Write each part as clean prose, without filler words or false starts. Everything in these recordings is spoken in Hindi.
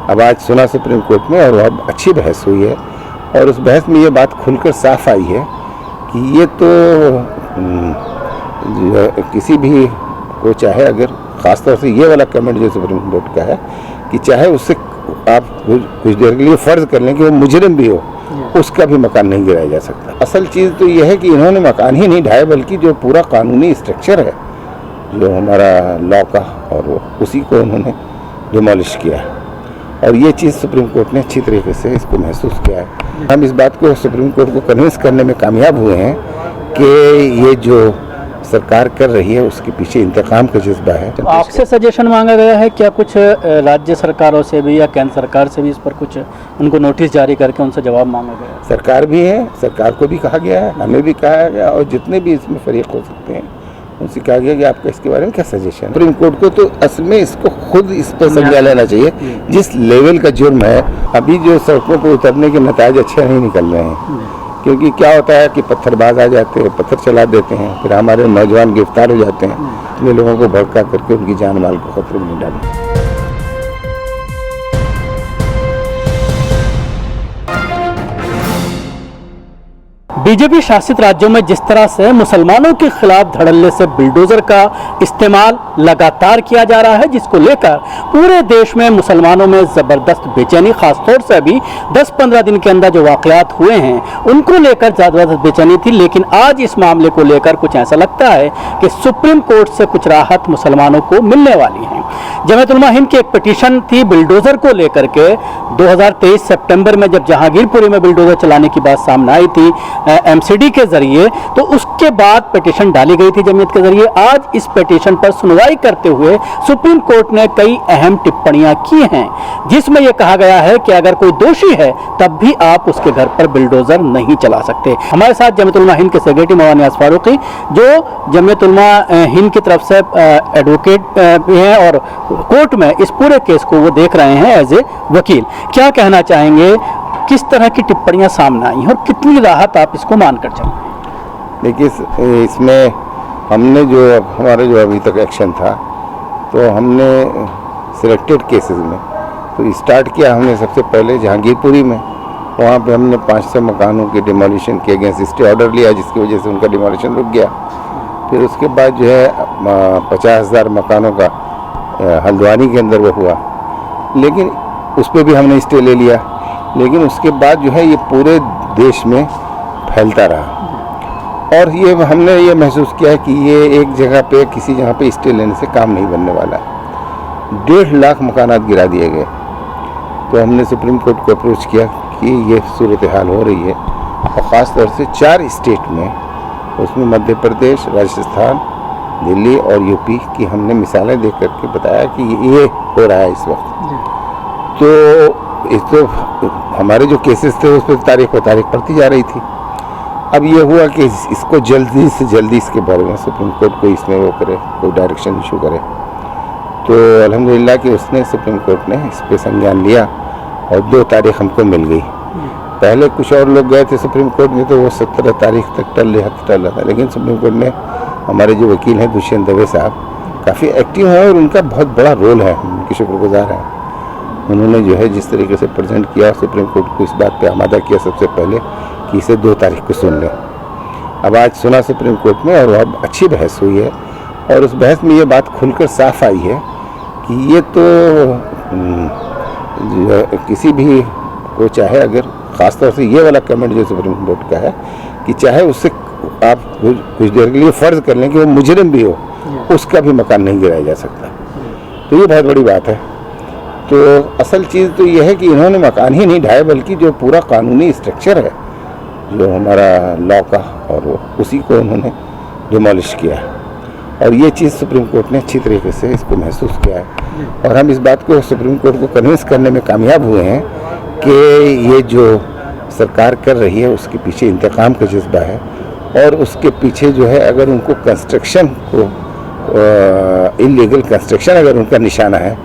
अब आज सुना सुप्रीम कोर्ट में और अब अच्छी बहस हुई है और उस बहस में ये बात खुलकर साफ आई है कि ये तो किसी भी को चाहे, अगर ख़ासतौर से ये वाला कमेंट जो सुप्रीम कोर्ट का है कि चाहे उससे आप कुछ देर के लिए फ़र्ज़ कर लें कि वो मुजरिम भी हो, उसका भी मकान नहीं गिराया जा सकता। असल चीज़ तो यह है कि इन्होंने मकान ही नहीं ढाए बल्कि जो पूरा कानूनी स्ट्रक्चर है जो हमारा लॉ का, और वो उसी को उन्होंने डिमोलिश किया है। और ये चीज़ सुप्रीम कोर्ट ने अच्छी तरीके से इसको महसूस किया है। हम इस बात को सुप्रीम कोर्ट को कन्विंस करने में कामयाब हुए हैं कि ये जो सरकार कर रही है उसके पीछे इंतकाम का जज्बा है। आपसे सजेशन मांगा गया है क्या कुछ राज्य सरकारों से भी या केंद्र सरकार से भी इस पर कुछ उनको नोटिस जारी करके उनसे जवाब मांगा गया है? सरकार भी है, सरकार को भी कहा गया है, हमें भी कहा गया और जितने भी इसमें फरीक हो सकते हैं उनसे कहा गया कि आपका इसके बारे में क्या सजेशन है। सुप्रीम कोर्ट को तो असल में इसको खुद इस पर समझा लेना चाहिए जिस लेवल का जुर्म है। अभी जो सड़कों पर उतरने के नतीजे अच्छे नहीं निकल रहे हैं, क्योंकि क्या होता है कि पत्थरबाज आ जाते हैं, पत्थर चला देते हैं, फिर हमारे नौजवान गिरफ्तार हो जाते हैं। इसलिए लोगों को भड़का करके उनकी जान माल को खतरे में नहीं डालना। बीजेपी शासित राज्यों में जिस तरह से मुसलमानों के खिलाफ धड़ल्ले से बुलडोजर का इस्तेमाल लगातार किया जा रहा है, जिसको लेकर पूरे देश में मुसलमानों में ज़बरदस्त बेचैनी, खासतौर से अभी 10-15 दिन के अंदर जो वाक़यात हुए हैं उनको लेकर ज़बरदस्त बेचैनी थी। लेकिन आज इस मामले को लेकर कुछ ऐसा लगता है कि सुप्रीम कोर्ट से कुछ राहत मुसलमानों को मिलने वाली है। जमात उलमा हिंद की एक पिटीशन थी बुलडोजर को लेकर के 2023 सितंबर में, जब जहांगीरपुरी में बुलडोजर चलाने की बात सामने आई थी एमसीडी के जरिए, तो उसके बाद पिटीशन डाली गई थी जमीयत के जरिए। आज इस पिटीशन पर सुनवाई करते हुए सुप्रीम कोर्ट ने कई अहम टिप्पणियां की हैं, जिसमें यह कहा गया है कि अगर कोई दोषी है तब भी आप उसके घर पर बुलडोजर नहीं चला सकते। हमारे साथ जमात उलमा हिंद के सेक्रेटरी मौलाना नियाज़ फारूकी, जो जमात उलमा हिंद की तरफ से एडवोकेट भी हैं और कोर्ट में इस पूरे केस को वो देख रहे हैं एज ए वकील। क्या कहना चाहेंगे, किस तरह की टिप्पणियां सामने आई हैं और कितनी राहत आप इसको मानकर चलें? देखिए, इसमें हमने जो हमारा जो अभी तक एक्शन था, तो हमने सिलेक्टेड केसेस में तो स्टार्ट किया। हमने सबसे पहले जहांगीरपुरी में, वहाँ पे हमने 500 मकानों के डिमोलिशन के अगेंस्ट स्टे ऑर्डर लिया, जिसकी वजह से उनका डिमोलिशन रुक गया। फिर उसके बाद जो है 50,000 मकानों का हल्द्वानी के अंदर वो हुआ, लेकिन उस पर भी हमने स्टे ले लिया। लेकिन उसके बाद जो है ये पूरे देश में फैलता रहा और ये हमने ये महसूस किया कि ये एक जगह पे, किसी जगह पे स्टे लेने से काम नहीं बनने वाला। 1.5 लाख मकानात गिरा दिए गए। तो हमने सुप्रीम कोर्ट को अप्रोच किया कि ये सूरत हाल हो रही है, और ख़ास तौर से 4 स्टेट में, उसमें मध्य प्रदेश, राजस्थान, दिल्ली और यूपी की हमने मिसालें देख करके बताया कि ये हो रहा है इस वक्त। तो इस तो हमारे जो केसेस थे उस पर तारीख पर तारीख पड़ती जा रही थी। अब ये हुआ कि इसको जल्दी से जल्दी इसके बारे में सुप्रीम कोर्ट को इसमें वो करे, कोई डायरेक्शन इशू करे। तो अल्हम्दुलिल्लाह कि उसने, सुप्रीम कोर्ट ने इस पर संज्ञान लिया और 2 तारीख हमको मिल गई। पहले कुछ और लोग गए थे सुप्रीम कोर्ट में, तो वो 17 तारीख तक टल रहा था, लेकिन सुप्रीम कोर्ट ने, हमारे जो वकील हैं दुष्यंत दवे साहब, काफ़ी एक्टिव हैं और उनका बहुत बड़ा रोल है, उनकी शुक्रगुजार हैं। उन्होंने जो है जिस तरीके से प्रेजेंट किया, सुप्रीम कोर्ट को इस बात पे आमादा किया सबसे पहले कि इसे 2 तारीख को सुन लें। अब आज सुना सुप्रीम कोर्ट में और अब अच्छी बहस हुई है और उस बहस में ये बात खुलकर साफ आई है कि ये तो किसी भी को चाहे, अगर ख़ासतौर से ये वाला कमेंट जो सुप्रीम कोर्ट का है कि चाहे उससे आप कुछ देर के लिए फ़र्ज़ कर लें कि वो मुजरिम भी हो, उसका भी मकान नहीं गिराया जा सकता। तो ये बहुत बड़ी बात है। तो असल चीज़ तो ये है कि इन्होंने मकान ही नहीं ढाए बल्कि जो पूरा कानूनी स्ट्रक्चर है जो हमारा लॉ का, और वो उसी को उन्होंने डिमोलिश किया है। और ये चीज़ सुप्रीम कोर्ट ने अच्छी तरीके से इसको महसूस किया है और हम इस बात को सुप्रीम कोर्ट को कन्विंस करने में कामयाब हुए हैं कि ये जो सरकार कर रही है उसके पीछे इंतकाम का जज्बा है। और उसके पीछे जो है, अगर उनको कंस्ट्रक्शन को इलीगल कंस्ट्रक्शन अगर उनका निशाना है,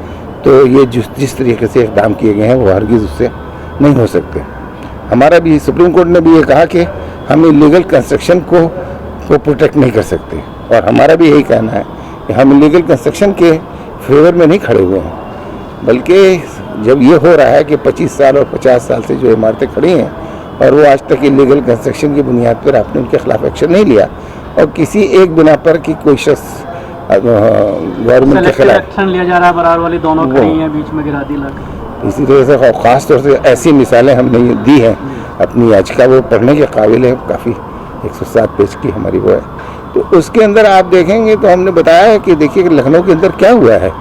तो ये जिस तरीके से इक़दाम किए गए हैं वो हरगिज़ उससे नहीं हो सकते। हमारा भी सुप्रीम कोर्ट ने भी ये कहा कि हम इलीगल कंस्ट्रक्शन को प्रोटेक्ट नहीं कर सकते, और हमारा भी यही कहना है कि हम इलीगल कंस्ट्रक्शन के फेवर में नहीं खड़े हुए हैं। बल्कि जब ये हो रहा है कि 25 साल और 50 साल से जो इमारतें खड़ी हैं और वो आज तक इलीगल कंस्ट्रक्शन की बुनियाद पर आपने उनके खिलाफ एक्शन नहीं लिया, और किसी एक बिना पर कि कोई शख्स गवर्नमेंट के खिलाफ एक्शन लिया जा रहा है, बरार वाली दोनों खड़ी हैं, बीच में गिरा दी लग। इसी तरह से और ख़ास तौर से ऐसी मिसालें हमने दी हैं अपनी याचिका, वो पढ़ने के काबिल है, काफ़ी 107 पेज की हमारी वो है। तो उसके अंदर आप देखेंगे तो हमने बताया है कि देखिए कि लखनऊ के अंदर क्या हुआ है।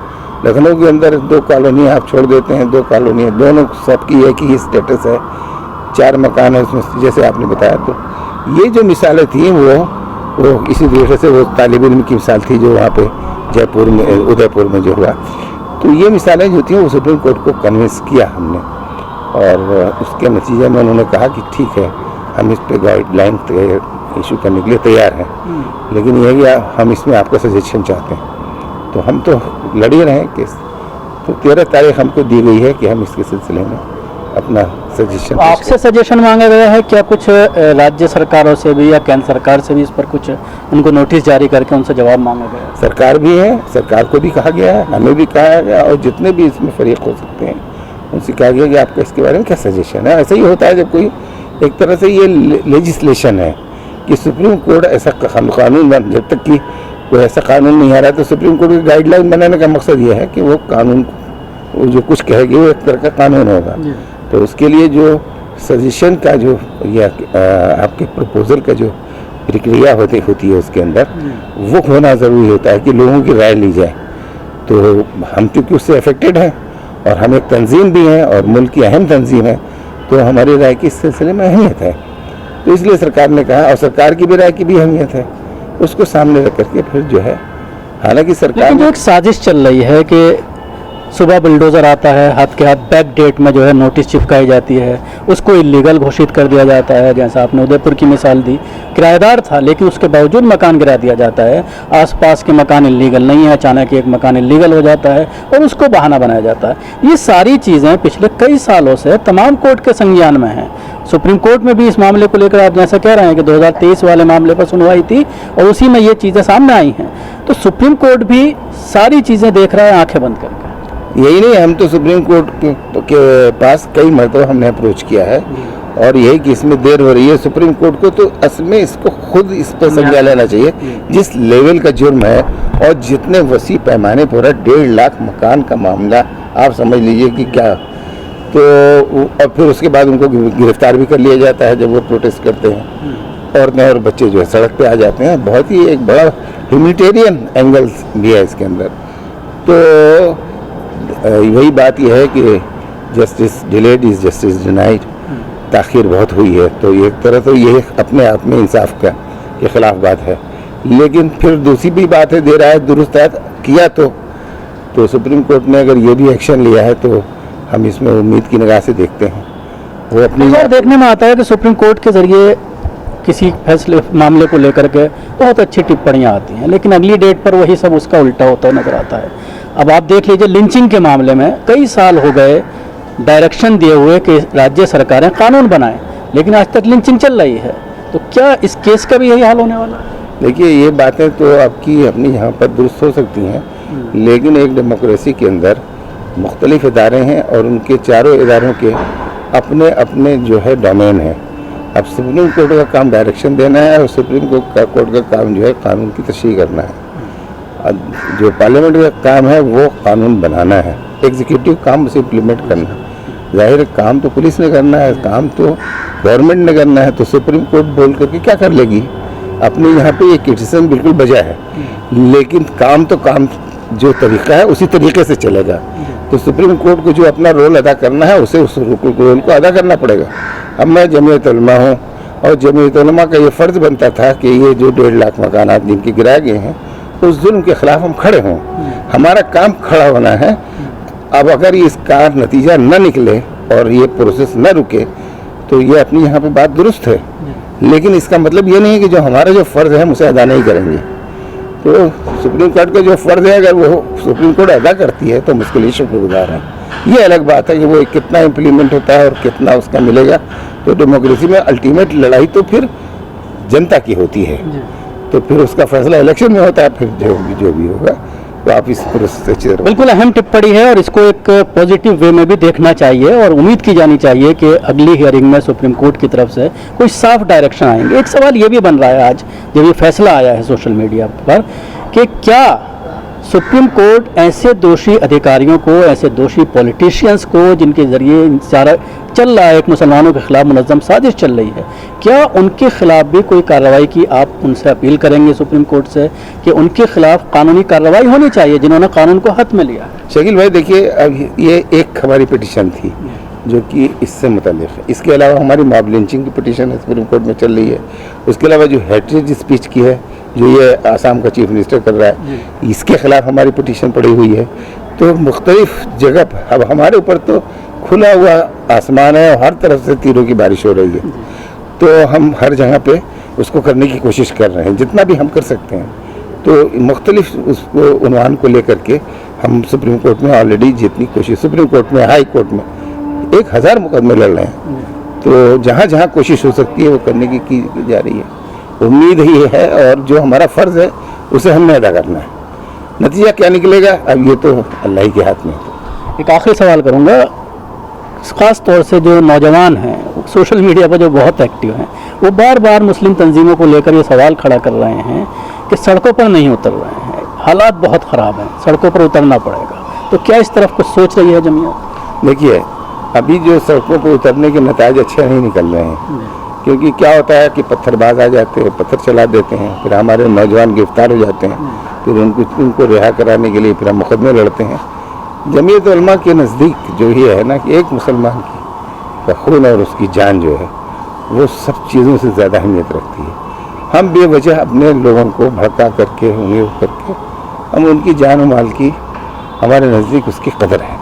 लखनऊ के अंदर 2 कॉलोनी आप छोड़ देते हैं, 2 कॉलोनी दोनों सबकी एक ही स्टेटस है, 4 मकान है उसमें, जैसे आपने बताया। तो ये जो मिसालें थी वो इसी तरीके से वो तालिब इल्म की मिसाल थी जो वहाँ पे जयपुर में, उदयपुर में जो हुआ। तो ये मिसालें जो थी वो सुप्रीम कोर्ट को कन्विंस किया हमने, और उसके नतीजे में उन्होंने कहा कि ठीक है, हम इस पे गाइडलाइन इशू करने के लिए तैयार हैं, लेकिन ये कि हम इसमें आपका सजेशन चाहते हैं। तो हम तो लड़ ही रहे हैं केस। तो 13 तारीख हमको दी गई है कि हम इसके सिलसिले में अपना सजेशन, आपसे सजेशन मांगा गया है क्या? कुछ राज्य सरकारों से भी या केंद्र सरकार से भी इस पर कुछ उनको नोटिस जारी करके उनसे जवाब मांगा गया है? सरकार भी है, सरकार को भी कहा गया है, हमें भी कहा गया, और जितने भी इसमें फरीक हो सकते हैं उनसे कहा गया कि आपका इसके बारे में क्या सजेशन है। ऐसा ही होता है जब कोई, एक तरह से ये लेजिस्लेशन है कि सुप्रीम कोर्ट ऐसा कानून जब तक कि कोई ऐसा कानून नहीं आ रहा, तो सुप्रीम कोर्ट की गाइडलाइन बनाने का मकसद ये है कि वो कानून वो जो कुछ कहेगी वो एक तरह का कानून होगा। तो उसके लिए जो सजेशन का जो या आपके प्रपोजल का जो प्रक्रिया होती है उसके अंदर वो होना ज़रूरी होता है कि लोगों की राय ली जाए। तो हम क्योंकि उससे अफेक्टेड हैं और हम एक तंजीम भी हैं और मुल्क की अहम तंजीम है, तो हमारी राय की इस सिलसिले में अहमियत है। तो इसलिए सरकार ने कहा, और सरकार की भी राय की भी अहमियत है, उसको सामने रख करके फिर जो है, हालांकि सरकार जो एक साजिश चल रही है कि सुबह बुलडोज़र आता है, हाथ के हाथ बैक डेट में जो है नोटिस चिपकाई जाती है, उसको इलीगल घोषित कर दिया जाता है। जैसा आपने उदयपुर की मिसाल दी, किराएदार था लेकिन उसके बावजूद मकान गिरा दिया जाता है, आसपास के मकान इलीगल नहीं है, अचानक एक मकान इलीगल हो जाता है और उसको बहाना बनाया जाता है। ये सारी चीज़ें पिछले कई सालों से तमाम कोर्ट के संज्ञान में हैं। सुप्रीम कोर्ट में भी इस मामले को लेकर आप जैसा कह रहे हैं कि 2023 वाले मामले पर सुनवाई थी और उसी में ये चीज़ें सामने आई हैं। तो सुप्रीम कोर्ट भी सारी चीज़ें देख रहा है आंखें बंद करके। यही नहीं, हम तो सुप्रीम कोर्ट के पास कई मरतबा हमने अप्रोच किया है, और यही कि इसमें देर हो रही है। सुप्रीम कोर्ट को तो असल में इसको खुद इस पर संज्ञान लेना चाहिए, जिस लेवल का जुर्म है और जितने वसी पैमाने पर 1.5 लाख मकान का मामला, आप समझ लीजिए कि क्या। तो और फिर उसके बाद उनको गिरफ्तार भी कर लिया जाता है जब वो प्रोटेस्ट करते हैं। औरतें और बच्चे जो है सड़क पे आ जाते हैं। बहुत ही एक बड़ा ह्यूमैनिटेरियन एंगल भी है इसके अंदर। तो वही बात यह है कि justice delayed is justice denied, ताख़ीर बहुत हुई है। तो एक तरह तो ये अपने आप में इंसाफ का के ख़िलाफ़ बात है, लेकिन फिर दूसरी भी बात है, देर आए दुरुस्त किया तो सुप्रीम कोर्ट ने अगर ये भी एक्शन लिया है तो हम इसमें उम्मीद की निगाह से देखते हैं। वो अपनी देखने में आता है कि सुप्रीम कोर्ट के ज़रिए किसी फैसले मामले को लेकर के बहुत अच्छी टिप्पणियाँ आती हैं, लेकिन अगली डेट पर वही सब उसका उल्टा होता नजर आता है। अब आप देख लीजिए, लिंचिंग के मामले में कई साल हो गए डायरेक्शन दिए हुए कि राज्य सरकारें कानून बनाएं, लेकिन आज तक लिंचिंग चल रही है। तो क्या इस केस का भी यही हाल होने वाला है? देखिए, ये बातें तो आपकी अपनी यहाँ पर दुरुस्त हो सकती हैं, लेकिन एक डेमोक्रेसी के अंदर मुख्तलिफ इदारे हैं और उनके चारों इदारों के अपने अपने जो है डोमेन है। अब सुप्रीम कोर्ट का काम डायरेक्शन देना है और सुप्रीम कोर्ट का काम जो है कानून की तशरीह करना है। जो पार्लियामेंट का काम है वो कानून बनाना है, एग्जीक्यूटिव काम उसे इम्प्लीमेंट करना। जाहिर काम तो पुलिस ने करना है, काम तो गवर्नमेंट ने करना है। तो सुप्रीम कोर्ट बोल करके क्या कर लेगी? अपने यहाँ पे ये क्रिटिसिज्म बिल्कुल बजा है, लेकिन काम तो काम जो तरीका है उसी तरीके से चलेगा। तो सुप्रीम कोर्ट को जो अपना रोल अदा करना है उसे उस रोल को अदा करना पड़ेगा। अब मैं जमीयत उलमा हूँ और जमीयत उलमा का ये फ़र्ज़ बनता था कि ये जो 1.5 लाख मकानात जिनके गिराए गए हैं उस जुल्म के ख़िलाफ़ हम खड़े हों। हमारा काम खड़ा होना है। अब अगर इसका नतीजा न निकले और ये प्रोसेस न रुके तो ये अपनी यहाँ पे बात दुरुस्त है, लेकिन इसका मतलब ये नहीं है कि जो हमारा जो फ़र्ज़ है हम उसे अदा नहीं करेंगे। तो सुप्रीम कोर्ट का जो फ़र्ज़ है अगर वो सुप्रीम कोर्ट अदा करती है तो मुश्किल ही शुक्रगुजार है। ये अलग बात है कि वो कितना इम्प्लीमेंट होता है और कितना उसका मिलेगा। तो डेमोक्रेसी में अल्टीमेट लड़ाई तो फिर जनता की होती है, तो फिर उसका फैसला इलेक्शन में होता है। फिर जो भी होगा तो आप इस प्रोसेस से चल रहे बिल्कुल अहम टिप्पणी है और इसको एक पॉजिटिव वे में भी देखना चाहिए और उम्मीद की जानी चाहिए कि अगली हियरिंग में सुप्रीम कोर्ट की तरफ से कोई साफ डायरेक्शन आएंगे। एक सवाल ये भी बन रहा है आज जब ये फैसला आया है सोशल मीडिया पर कि क्या सुप्रीम कोर्ट ऐसे दोषी अधिकारियों को, ऐसे दोषी पॉलिटिशियंस को जिनके ज़रिए सारा चल रहा है, एक मुसलमानों के खिलाफ मुनज़्ज़म साजिश चल रही है, क्या उनके खिलाफ भी कोई कार्रवाई की आप उनसे अपील करेंगे सुप्रीम कोर्ट से कि उनके खिलाफ कानूनी कार्रवाई होनी चाहिए जिन्होंने कानून को हाथ में लिया? शकील भाई देखिए, अब ये एक हमारी पिटीशन थी जो कि इससे मुताल्लिक़ है। इसके अलावा हमारी मॉब लिंचिंग की पिटीशन है सुप्रीम कोर्ट में चल रही है। उसके अलावा जो हेट्रेज स्पीच की है जो ये आसाम का चीफ मिनिस्टर कर रहा है, इसके खिलाफ हमारी पिटीशन पड़ी हुई है। तो मुख्तलिफ जगह पर अब हमारे ऊपर तो खुला हुआ आसमान है और हर तरफ से तीरों की बारिश हो रही है, तो हम हर जगह पे उसको करने की कोशिश कर रहे हैं जितना भी हम कर सकते हैं। तो मुख्तलिफ उसको उन्वान को लेकर के हम सुप्रीम कोर्ट में ऑलरेडी जितनी कोशिश, सुप्रीम कोर्ट में, हाई कोर्ट में 1000 मुकदमे लड़ रहे हैं। तो जहाँ जहाँ कोशिश हो सकती है वो करने की जा रही है। उम्मीद ही है और जो हमारा फ़र्ज़ है उसे हमने अदा करना है। नतीजा क्या निकलेगा अब ये तो अल्लाह ही के हाथ में है। एक आखिरी सवाल करूँगा, ख़ास तौर से जो नौजवान हैं सोशल मीडिया पर जो बहुत एक्टिव हैं, वो बार बार मुस्लिम तंजीमों को लेकर ये सवाल खड़ा कर रहे हैं कि सड़कों पर नहीं उतर रहे हैं, हालात बहुत ख़राब हैं, सड़कों पर उतरना पड़ेगा। तो क्या इस तरफ कुछ सोच रही है जमीयत? देखिए, अभी जो सड़कों पर उतरने के नतीजे अच्छे नहीं निकल रहे हैं, क्योंकि क्या होता है कि पत्थरबाज आ जाते हैं, पत्थर चला देते हैं, फिर हमारे नौजवान गिरफ्तार हो जाते हैं, फिर उनको रिहा कराने के लिए फिर हम मुकदमे लड़ते हैं। जमीयत उलमा के नज़दीक जो ये है ना कि एक मुसलमान की खून और उसकी जान जो है वो सब चीज़ों से ज़्यादा अहमियत रखती है। हम बेवजह अपने लोगों को भड़का करके, उंगली करके, हम उनकी जान और माल की हमारे नज़दीक उसकी कदर है,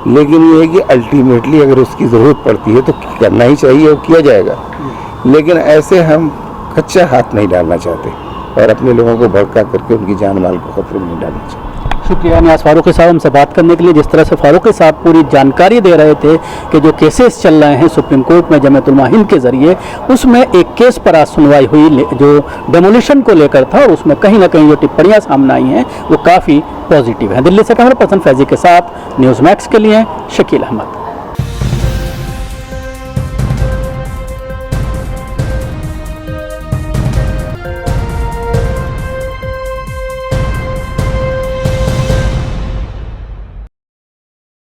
लेकिन ये है कि अल्टीमेटली अगर उसकी ज़रूरत पड़ती है तो करना ही चाहिए और किया जाएगा। लेकिन ऐसे हम कच्चा हाथ नहीं डालना चाहते और अपने लोगों को भड़का करके उनकी जान माल को खतरे में नहीं डालना चाहते। शुक्रिया नियाज़ फारूकी साहब हमसे बात करने के लिए। जिस तरह से फारूकी साहब पूरी जानकारी दे रहे थे कि जो केसेस चल रहे हैं सुप्रीम कोर्ट में जमीयत उलमा हिंद के ज़रिए, उसमें एक केस पर आज सुनवाई हुई जो डेमोलिशन को लेकर था और उसमें कहीं ना कहीं जो टिप्पणियाँ सामने आई हैं वो काफ़ी पॉजिटिव हैं। दिल्ली से कैमरा पर्सन फैजी के साथ न्यूज़ मैक्स के लिए शकील अहमद।